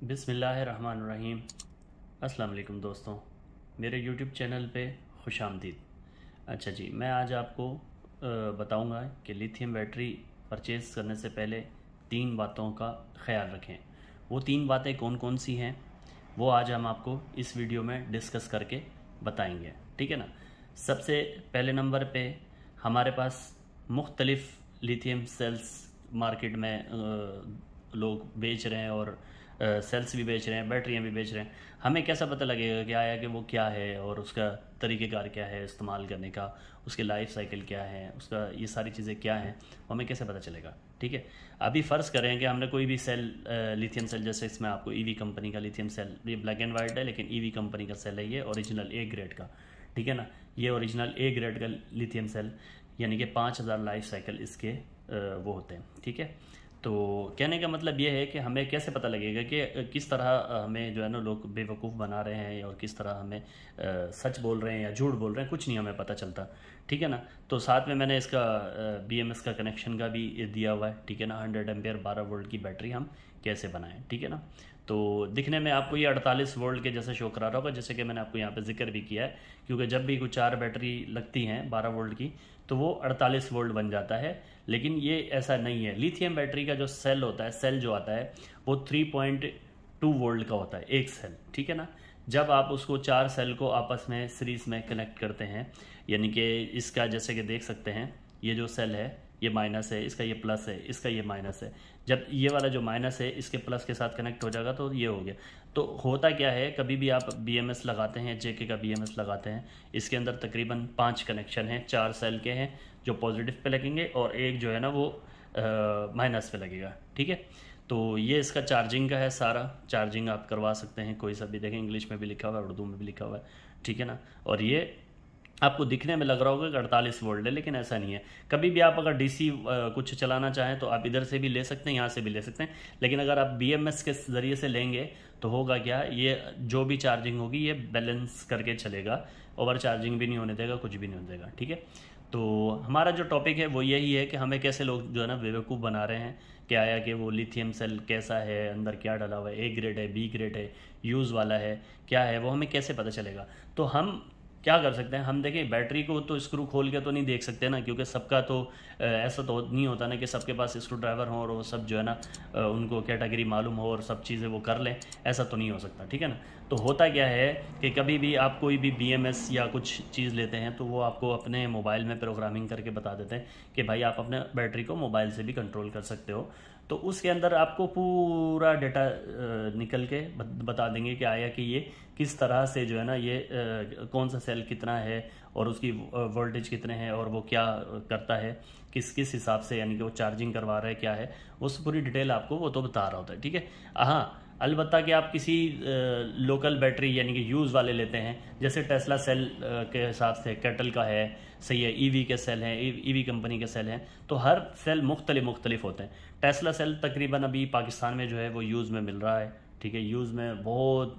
बिस्मिल्लाहिर्रहमानिर्रहीम। अस्सलाम वालेकुम दोस्तों, मेरे यूट्यूब चैनल पे खुशामदीद। अच्छा जी, मैं आज आपको बताऊंगा कि लिथियम बैटरी परचेज़ करने से पहले 3 बातों का ख्याल रखें। वो 3 बातें कौन कौन सी हैं वो आज हम आपको इस वीडियो में डिस्कस करके बताएंगे, ठीक है ना। सबसे पहले नंबर पे हमारे पास मुख्तलिफ़ लिथियम सेल्स मार्केट में लोग बेच रहे हैं और सेल्स भी बेच रहे हैं, बैटरियाँ भी बेच रहे हैं। हमें कैसा पता लगेगा कि आया कि वो क्या है और उसका तरीक़ेकार क्या है इस्तेमाल करने का, उसके लाइफ साइकिल क्या है, उसका ये सारी चीज़ें क्या हैं, हमें कैसे पता चलेगा, ठीक है। अभी फ़र्ज़ करें कि हमने कोई भी सेल लिथियम सेल, जैसे इसमें आपको ईवी कंपनी का लिथियम सेल, ये ब्लैक एंड वाइट है लेकिन ईवी कंपनी का सेल है, ये ओरिजिनल ए ग्रेड का, ठीक है ना। ये ओरिजिनल ए ग्रेड का लिथियम सेल, यानी कि 5000 लाइफ साइकिल इसके वो होते हैं, ठीक है। तो कहने का मतलब ये है कि हमें कैसे पता लगेगा कि किस तरह हमें जो है ना लोग बेवकूफ़ बना रहे हैं और किस तरह हमें सच बोल रहे हैं या झूठ बोल रहे हैं, कुछ नहीं हमें पता चलता, ठीक है ना। तो साथ में मैंने इसका BMS का कनेक्शन का भी दिया हुआ है, ठीक है ना। 100 एम्पेयर 12 वोल्ट की बैटरी हम कैसे बनाएं, ठीक है ना। तो दिखने में आपको ये 48 वोल्ट के जैसे शो करा रहा होगा, जैसे कि मैंने आपको यहाँ पे जिक्र भी किया है, क्योंकि जब भी कुछ 4 बैटरी लगती हैं 12 वोल्ट की तो वो 48 वोल्ट बन जाता है। लेकिन ये ऐसा नहीं है। लिथियम बैटरी का जो सेल होता है, सेल जो आता है वो 3.2 वोल्ट का होता है एक सेल, ठीक है ना। जब आप उसको 4 सेल को आपस में सीरीज में कनेक्ट करते हैं, यानी कि इसका जैसे कि देख सकते हैं ये जो सेल है ये माइनस है, इसका ये प्लस है, इसका ये माइनस है। जब ये वाला जो माइनस है इसके प्लस के साथ कनेक्ट हो जाएगा तो ये हो गया। तो होता क्या है, कभी भी आप BMS लगाते हैं, JK का BMS लगाते हैं, इसके अंदर तकरीबन 5 कनेक्शन हैं, 4 सेल के हैं जो पॉजिटिव पे लगेंगे और एक जो है ना वो माइनस पे लगेगा, ठीक है। तो ये इसका चार्जिंग का है, सारा चार्जिंग आप करवा सकते हैं कोई सा भी, देखें इंग्लिश में भी लिखा हुआ है, उर्दू में भी लिखा हुआ है, ठीक है ना। और ये आपको दिखने में लग रहा होगा कि 48 वोल्ट है, लेकिन ऐसा नहीं है। कभी भी आप अगर DC कुछ चलाना चाहें तो आप इधर से भी ले सकते हैं, यहाँ से भी ले सकते हैं, लेकिन अगर आप BMS के ज़रिए से लेंगे तो होगा क्या, ये जो भी चार्जिंग होगी ये बैलेंस करके चलेगा, ओवर चार्जिंग भी नहीं होने देगा, कुछ भी नहीं होने देगा, ठीक है। तो हमारा जो टॉपिक है वो यही है कि हमें कैसे लोग जो है ना बेवकूफ़ बना रहे हैं कि आया कि वो लिथियम सेल कैसा है, अंदर क्या डाला हुआ है, A ग्रेड है, B ग्रेड है, यूज़ वाला है, क्या है, वो हमें कैसे पता चलेगा। तो हम क्या कर सकते हैं, हम देखें बैटरी को तो स्क्रू खोल के तो नहीं देख सकते ना, क्योंकि सबका तो ऐसा तो नहीं होता ना कि सबके पास स्क्रू ड्राइवर हो और वो सब जो है ना उनको कैटेगरी मालूम हो और सब चीज़ें वो कर लें, ऐसा तो नहीं हो सकता, ठीक है ना। तो होता क्या है कि कभी भी आप कोई भी BMS या कुछ चीज़ लेते हैं तो वो आपको अपने मोबाइल में प्रोग्रामिंग करके बता देते हैं कि भाई आप अपने बैटरी को मोबाइल से भी कंट्रोल कर सकते हो। तो उसके अंदर आपको पूरा डेटा निकल के बता देंगे कि आया कि ये किस तरह से जो है ना ये कौन सा सेल कितना है और उसकी वोल्टेज कितने हैं और वो क्या करता है, किस किस हिसाब से, यानी कि वो चार्जिंग करवा रहा है क्या है, उस पूरी डिटेल आपको वो तो बता रहा होता है, ठीक है। हाँ, अलबत्ता कि आप किसी लोकल बैटरी यानी कि यूज़ वाले लेते हैं, जैसे टेस्ला सेल के हिसाब से कैटल का है, सही है, EV के सेल हैं, EV कंपनी के सेल हैं, तो हर सेल मुख्तलिफ होते हैं। टेस्ला सेल तकरीबन अभी पाकिस्तान में जो है वो यूज़ में मिल रहा है, ठीक है, यूज़ में बहुत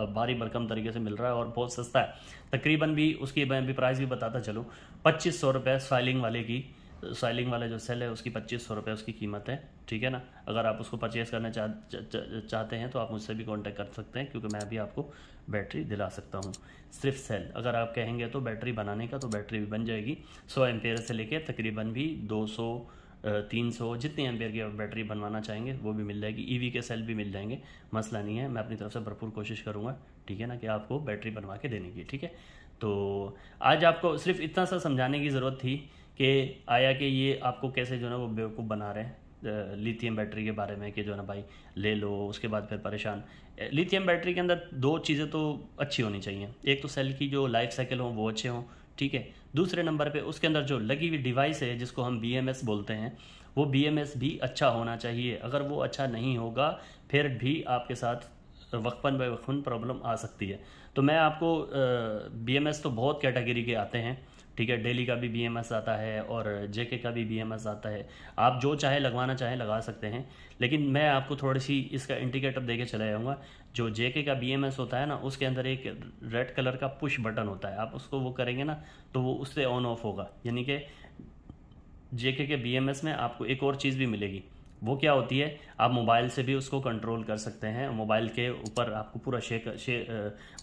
भारी भरकम तरीके से मिल रहा है और बहुत सस्ता है। तकरीबन भी उसकी मैं भी प्राइस भी बताता चलूँ, 2500 रुपये साइलिंग वाले की, साइलिंग वाला जो सेल है उसकी 2500 रुपये उसकी कीमत है, ठीक है ना। अगर आप उसको परचेज़ करना चाहते हैं तो आप मुझसे भी कांटेक्ट कर सकते हैं, क्योंकि मैं भी आपको बैटरी दिला सकता हूँ। सिर्फ सेल अगर आप कहेंगे तो बैटरी बनाने का, तो बैटरी भी बन जाएगी 100 एम्पेयर से लेके तकरीबन भी 200 300 जितनी एम्पेयर की आप बैटरी बनवाना चाहेंगे वो भी मिल जाएगी। EV के सेल भी मिल जाएंगे, मसला नहीं है। मैं अपनी तरफ से भरपूर कोशिश करूँगा, ठीक है ना, कि आपको बैटरी बनवा के देने की, ठीक है। तो आज आपको सिर्फ इतना सा समझाने की ज़रूरत थी कि आया कि ये आपको कैसे जो है ना वो बेवकूफ़ बना रहे हैं लिथियम बैटरी के बारे में, कि जो है ना भाई ले लो, उसके बाद फिर परेशान। लिथियम बैटरी के अंदर 2 चीज़ें तो अच्छी होनी चाहिए, एक तो सेल की जो लाइफ साइकिल हो वो अच्छे हों, ठीक है। दूसरे नंबर पे उसके अंदर जो लगी हुई डिवाइस है जिसको हम BMS बोलते हैं, वो BMS भी अच्छा होना चाहिए। अगर वो अच्छा नहीं होगा फिर भी आपके साथ वक्फन ब वक्फन प्रॉब्लम आ सकती है। तो मैं आपको BMS तो बहुत कैटेगरी के आते हैं, ठीक है, डेली का भी BMS आता है और JK का भी BMS आता है, आप जो चाहे लगवाना चाहे लगा सकते हैं। लेकिन मैं आपको थोड़ी सी इसका इंडिकेटर दे के चला जाऊँगा। जो JK का BMS होता है ना, उसके अंदर एक रेड कलर का पुश बटन होता है, आप उसको वो करेंगे ना तो वो उससे ऑन ऑफ होगा। यानी कि JK के BMS में आपको एक और चीज़ भी मिलेगी, वो क्या होती है, आप मोबाइल से भी उसको कंट्रोल कर सकते हैं। मोबाइल के ऊपर आपको पूरा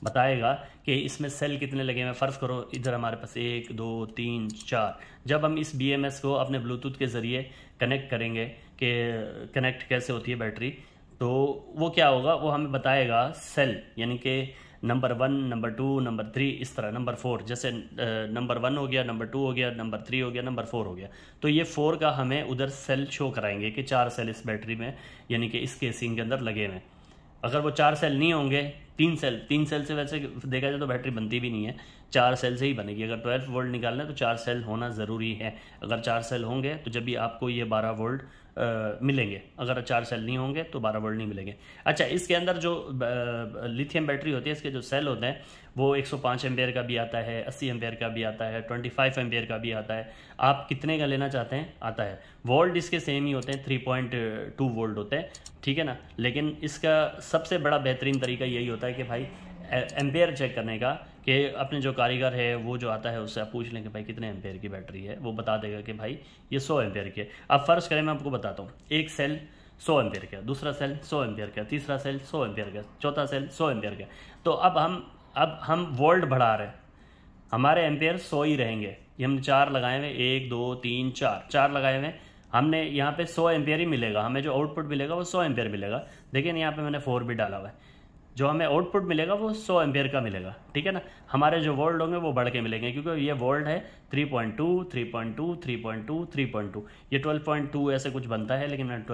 बताएगा कि इसमें सेल कितने लगे हुए। फ़र्ज़ करो इधर हमारे पास 1 2 3 4। जब हम इस BMS को अपने ब्लूटूथ के ज़रिए कनेक्ट करेंगे कि कनेक्ट कैसे होती है बैटरी, तो वो क्या होगा, वो हमें बताएगा सेल, यानी कि नंबर 1, नंबर 2, नंबर 3, इस तरह नंबर 4। जैसे नंबर 1 हो गया, नंबर 2 हो गया, नंबर 3 हो गया, नंबर 4 हो गया। तो ये 4 का हमें उधर सेल शो कराएंगे कि 4 सेल इस बैटरी में, यानी कि इस केसिंग के अंदर लगे हुए। अगर वो 4 सेल नहीं होंगे, 3 सेल से वैसे देखा जाए तो बैटरी बनती भी नहीं है, 4 सेल से ही बनेगी। अगर 12 वोल्ट निकालना है तो 4 सेल होना ज़रूरी है। अगर 4 सेल होंगे तो जब भी आपको ये 12 वोल्ट मिलेंगे। अगर 4 सेल नहीं होंगे तो 12 वोल्ट नहीं मिलेंगे। अच्छा, इसके अंदर जो लिथियम बैटरी होती है, इसके जो सेल होते हैं वो 105 एम्पेयर का भी आता है, 80 एम्पेयर का भी आता है, 25 एम्पेयर का भी आता है। आप कितने का लेना चाहते हैं आता है। वोल्ट इसके सेम ही होते हैं, 3.2 वोल्ट होते हैं, ठीक है ना। लेकिन इसका सबसे बड़ा बेहतरीन तरीका यही होता है कि भाई एम्पेयर चेक करने का, कि अपने जो कारीगर है वो जो आता है उससे आप पूछ लें कि भाई कितने एम्पेयर की बैटरी है, वो बता देगा कि भाई ये 100 एम्पेयर की है। अब फ़र्ज़ करें, मैं आपको बताता हूँ, एक सेल 100 एम्पेयर का, दूसरा सेल 100 एम्पेयर का, तीसरा सेल 100 एम्पेयर का, चौथा सेल 100 एम्पेयर का। तो अब हम वोल्ट बढ़ा रहे हैं, हमारे एम्पेयर 100 ही रहेंगे। ये हमने 4 लगाए हुए, 1 2 3 4 लगाए हुए, हमने यहाँ पे 100 एम्पेयर ही मिलेगा। हमें जो आउटपुट मिलेगा वो 100 एम्पेयर मिलेगा। देखिए यहाँ पे मैंने 4 भी डाला हुआ है, जो हमें आउटपुट मिलेगा वो 100 एम्पेयर का मिलेगा, ठीक है ना। हमारे जो वोल्ट होंगे वो बढ़ के मिलेंगे, क्योंकि ये वोल्ट है 3.2 3.2 3.2 3.2, ये 12.2 ऐसे कुछ बनता है, लेकिन मैंने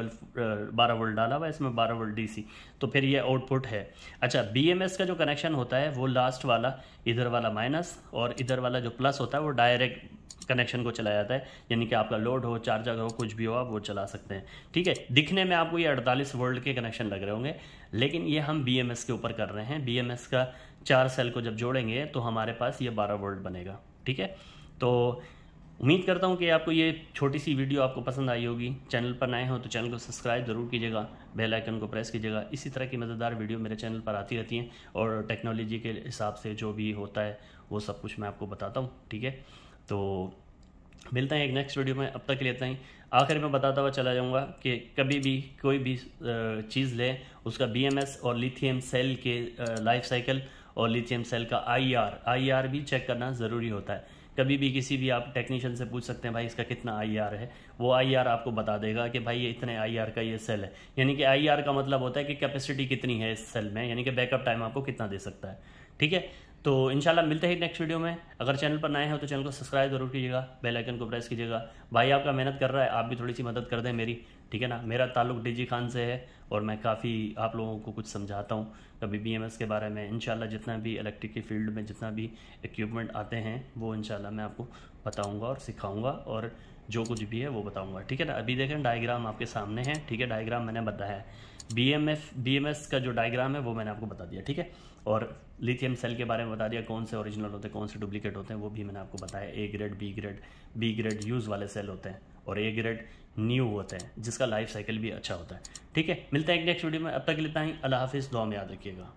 12 वोल्ट डाला हुआ है इसमें, 12 वोल्ट DC, तो फिर ये आउटपुट है। अच्छा, BMS का जो कनेक्शन होता है वो लास्ट वाला, इधर वाला माइनस और इधर वाला जो प्लस होता है वो डायरेक्ट कनेक्शन को चला जाता है, यानी कि आपका लोड हो, चार्जर हो, कुछ भी हो, आप वो चला सकते हैं, ठीक है। दिखने में आपको ये 48 वोल्ट के कनेक्शन लग रहे होंगे, लेकिन ये हम BMS के ऊपर कर रहे हैं। BMS का 4 सेल को जब जोड़ेंगे तो हमारे पास ये 12 वोल्ट बनेगा, ठीक है। तो उम्मीद करता हूँ कि आपको ये छोटी सी वीडियो आपको पसंद आई होगी। चैनल पर नए हो तो चैनल को सब्सक्राइब ज़रूर कीजिएगा, बेल आइकन को प्रेस कीजिएगा। इसी तरह की मज़ेदार वीडियो मेरे चैनल पर आती रहती हैं, और टेक्नोलॉजी के हिसाब से जो भी होता है वो सब कुछ मैं आपको बताता हूँ, ठीक है। तो मिलते हैं एक नेक्स्ट वीडियो में, अब तक के लिए इतना ही। आखिर में बताता हुआ चला जाऊंगा कि कभी भी कोई भी चीज़ लें, उसका BMS और लिथियम सेल के लाइफ साइकिल और लिथियम सेल का IR भी चेक करना ज़रूरी होता है। कभी भी किसी भी आप टेक्नीशियन से पूछ सकते हैं भाई इसका कितना IR है, वो IR आपको बता देगा कि भाई ये इतने IR का ये सेल है। यानी कि IR का मतलब होता है कि कैपेसिटी कितनी है इस सेल में, यानी कि बैकअप टाइम आपको कितना दे सकता है, ठीक है। तो इंशाल्लाह मिलते हैं नेक्स्ट वीडियो में। अगर चैनल पर नए हो तो चैनल को सब्सक्राइब जरूर कीजिएगा, बेल आइकन को प्रेस कीजिएगा। भाई आपका मेहनत कर रहा है, आप भी थोड़ी सी मदद कर दें मेरी, ठीक है ना। मेरा ताल्लुक DG खान से है और मैं काफ़ी आप लोगों को कुछ समझाता हूँ कभी BMS के बारे में। इंशाल्लाह जितना भी इलेक्ट्रिक की फील्ड में जितना भी इक्विपमेंट आते हैं वो इंशाल्लाह मैं आपको बताऊँगा और सिखाऊँगा, और जो कुछ भी है वो बताऊँगा, ठीक है ना। अभी देखें डायग्राम आपके सामने है, ठीक है। डायग्राम मैंने बताया है, BMS का जो डायग्राम है वो मैंने आपको बता दिया, ठीक है। और लिथियम सेल के बारे में बता दिया, कौन से ओरिजिनल होते हैं, कौन से डुप्लीकेट होते हैं, वो भी मैंने आपको बताया। A grade, B grade use वाले सेल होते हैं, और A ग्रेड न्यू होते हैं, जिसका लाइफ साइकिल भी अच्छा होता है, ठीक है। मिलते हैं एक नेक्स्ट वीडियो में, अब तक के लिए इतना ही। अल्लाह हाफिज़, दुआ में याद रखिएगा।